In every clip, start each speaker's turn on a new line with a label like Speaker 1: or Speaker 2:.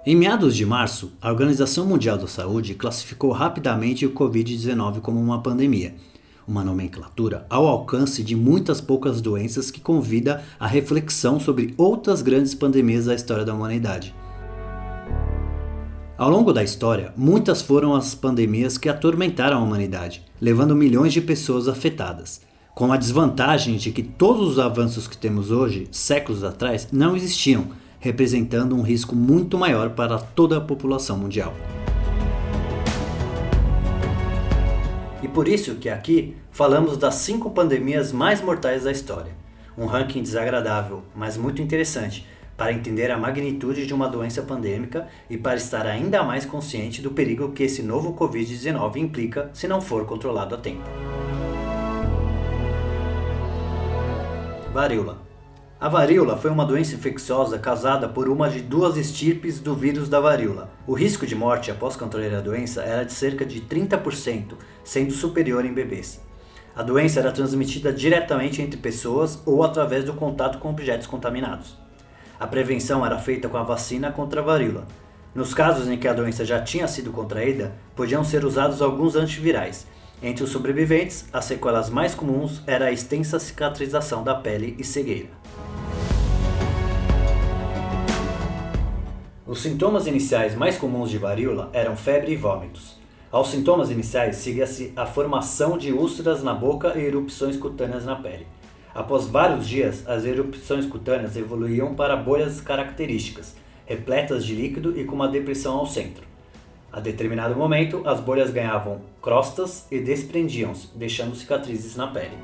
Speaker 1: Em meados de março, a Organização Mundial da Saúde classificou rapidamente o Covid-19 como uma pandemia, uma nomenclatura ao alcance de muitas poucas doenças que convida à reflexão sobre outras grandes pandemias da história da humanidade. Ao longo da história, muitas foram as pandemias que atormentaram a humanidade, levando milhões de pessoas afetadas, com a desvantagem de que todos os avanços que temos hoje, séculos atrás, não existiam, representando um risco muito maior para toda a população mundial. E por isso que aqui falamos das 5 pandemias mais mortais da história. Um ranking desagradável, mas muito interessante, para entender a magnitude de uma doença pandêmica e para estar ainda mais consciente do perigo que esse novo Covid-19 implica se não for controlado a tempo. Varíola. A varíola foi uma doença infecciosa causada por uma de 2 estirpes do vírus da varíola. O risco de morte após contrair a doença era de cerca de 30%, sendo superior em bebês. A doença era transmitida diretamente entre pessoas ou através do contato com objetos contaminados. A prevenção era feita com a vacina contra a varíola. Nos casos em que a doença já tinha sido contraída, podiam ser usados alguns antivirais. Entre os sobreviventes, as sequelas mais comuns era a extensa cicatrização da pele e cegueira. Os sintomas iniciais mais comuns de varíola eram febre e vômitos. Aos sintomas iniciais seguia-se a formação de úlceras na boca e erupções cutâneas na pele. Após vários dias, as erupções cutâneas evoluíam para bolhas características, repletas de líquido e com uma depressão ao centro. A determinado momento, as bolhas ganhavam crostas e desprendiam-se, deixando cicatrizes na pele.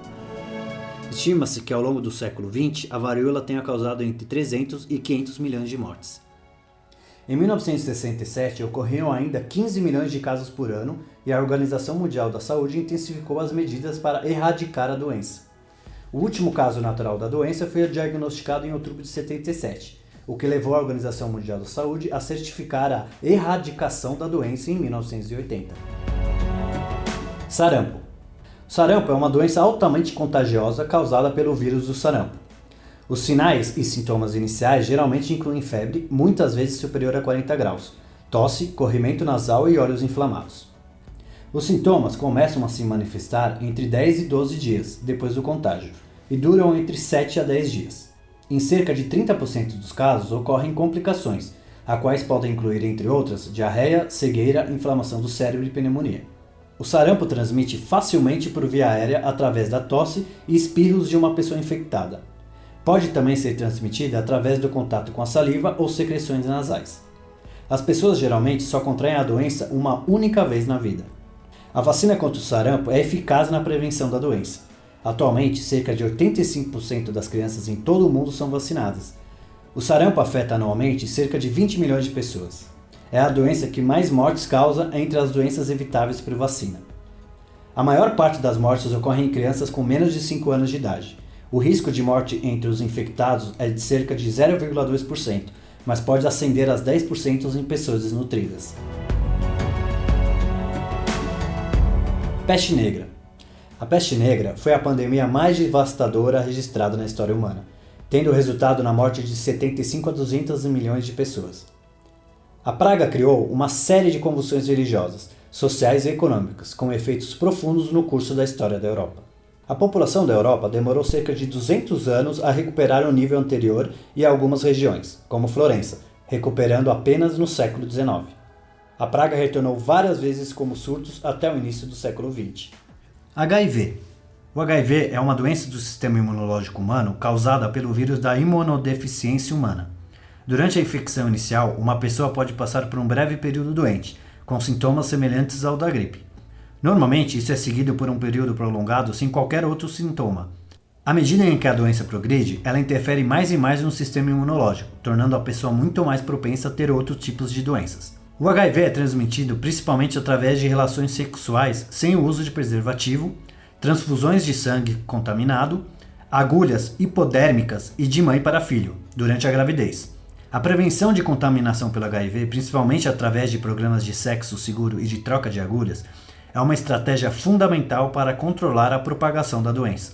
Speaker 1: Estima-se que ao longo do século XX, a varíola tenha causado entre 300 e 500 milhões de mortes. Em 1967, ocorriam ainda 15 milhões de casos por ano e a Organização Mundial da Saúde intensificou as medidas para erradicar a doença. O último caso natural da doença foi diagnosticado em outubro de 77, o que levou a Organização Mundial da Saúde a certificar a erradicação da doença em 1980. Sarampo. Sarampo é uma doença altamente contagiosa causada pelo vírus do sarampo. Os sinais e sintomas iniciais geralmente incluem febre, muitas vezes superior a 40 graus, tosse, corrimento nasal e olhos inflamados. Os sintomas começam a se manifestar entre 10 e 12 dias depois do contágio e duram entre 7 a 10 dias. Em cerca de 30% dos casos ocorrem complicações, as quais podem incluir, entre outras, diarreia, cegueira, inflamação do cérebro e pneumonia. O sarampo transmite facilmente por via aérea através da tosse e espirros de uma pessoa infectada. Pode também ser transmitida através do contato com a saliva ou secreções nasais. As pessoas geralmente só contraem a doença uma única vez na vida. A vacina contra o sarampo é eficaz na prevenção da doença. Atualmente, cerca de 85% das crianças em todo o mundo são vacinadas. O sarampo afeta anualmente cerca de 20 milhões de pessoas. É a doença que mais mortes causa entre as doenças evitáveis por vacina. A maior parte das mortes ocorre em crianças com menos de 5 anos de idade. O risco de morte entre os infectados é de cerca de 0,2%, mas pode ascender a 10% em pessoas desnutridas. Peste negra. A peste negra foi a pandemia mais devastadora registrada na história humana, tendo resultado na morte de 75 a 200 milhões de pessoas. A praga criou uma série de convulsões religiosas, sociais e econômicas, com efeitos profundos no curso da história da Europa. A população da Europa demorou cerca de 200 anos a recuperar o nível anterior e algumas regiões, como Florença, recuperando apenas no século XIX. A praga retornou várias vezes como surtos até o início do século XX. HIV. O HIV é uma doença do sistema imunológico humano causada pelo vírus da imunodeficiência humana. Durante a infecção inicial, uma pessoa pode passar por um breve período doente, com sintomas semelhantes ao da gripe. Normalmente, isso é seguido por um período prolongado sem qualquer outro sintoma. À medida em que a doença progride, ela interfere mais e mais no sistema imunológico, tornando a pessoa muito mais propensa a ter outros tipos de doenças. O HIV é transmitido principalmente através de relações sexuais sem o uso de preservativo, transfusões de sangue contaminado, agulhas hipodérmicas e de mãe para filho, durante a gravidez. A prevenção de contaminação pelo HIV, principalmente através de programas de sexo seguro e de troca de agulhas, é uma estratégia fundamental para controlar a propagação da doença.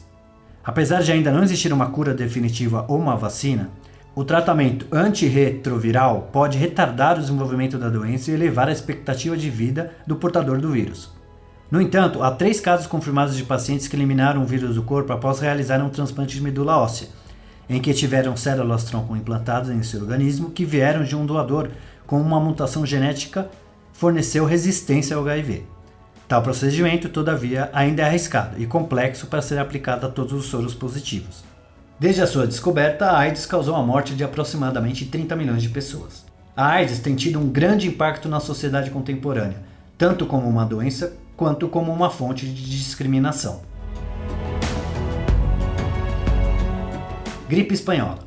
Speaker 1: Apesar de ainda não existir uma cura definitiva ou uma vacina, O tratamento antirretroviral pode retardar o desenvolvimento da doença e elevar a expectativa de vida do portador do vírus. No entanto, há 3 casos confirmados de pacientes que eliminaram o vírus do corpo após realizar um transplante de medula óssea, em que tiveram células-tronco implantadas em seu organismo que vieram de um doador com uma mutação genética forneceu resistência ao HIV. Tal procedimento, todavia, ainda é arriscado e complexo para ser aplicado a todos os soros positivos. Desde a sua descoberta, a AIDS causou a morte de aproximadamente 30 milhões de pessoas. A AIDS tem tido um grande impacto na sociedade contemporânea, tanto como uma doença quanto como uma fonte de discriminação. Gripe espanhola.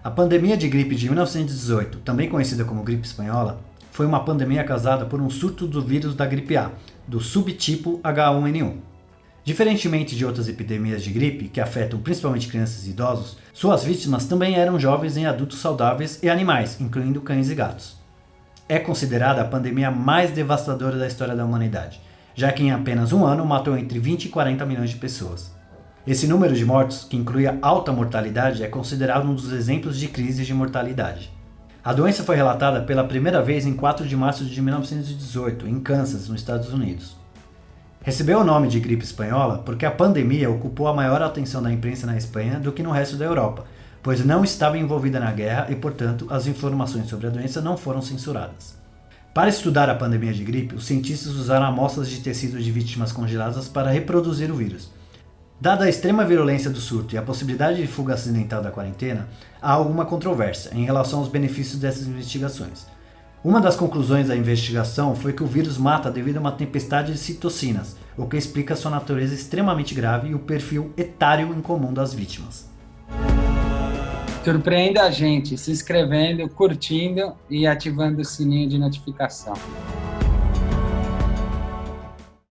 Speaker 1: A pandemia de gripe de 1918, também conhecida como gripe espanhola, foi uma pandemia causada por um surto do vírus da gripe A, do subtipo H1N1. Diferentemente de outras epidemias de gripe, que afetam principalmente crianças e idosos, suas vítimas também eram jovens e adultos saudáveis e animais, incluindo cães e gatos. É considerada a pandemia mais devastadora da história da humanidade, já que em apenas um ano matou entre 20 e 40 milhões de pessoas. Esse número de mortos, que inclui a alta mortalidade, é considerado um dos exemplos de crise de mortalidade. A doença foi relatada pela primeira vez em 4 de março de 1918, em Kansas, nos Estados Unidos. Recebeu o nome de gripe espanhola porque a pandemia ocupou a maior atenção da imprensa na Espanha do que no resto da Europa, pois não estava envolvida na guerra e, portanto, as informações sobre a doença não foram censuradas. Para estudar a pandemia de gripe, os cientistas usaram amostras de tecido de vítimas congeladas para reproduzir o vírus. Dada a extrema virulência do surto e a possibilidade de fuga acidental da quarentena, há alguma controvérsia em relação aos benefícios dessas investigações. Uma das conclusões da investigação foi que o vírus mata devido a uma tempestade de citocinas, o que explica sua natureza extremamente grave e o perfil etário incomum das vítimas.
Speaker 2: Surpreenda a gente se inscrevendo, curtindo e ativando o sininho de notificação.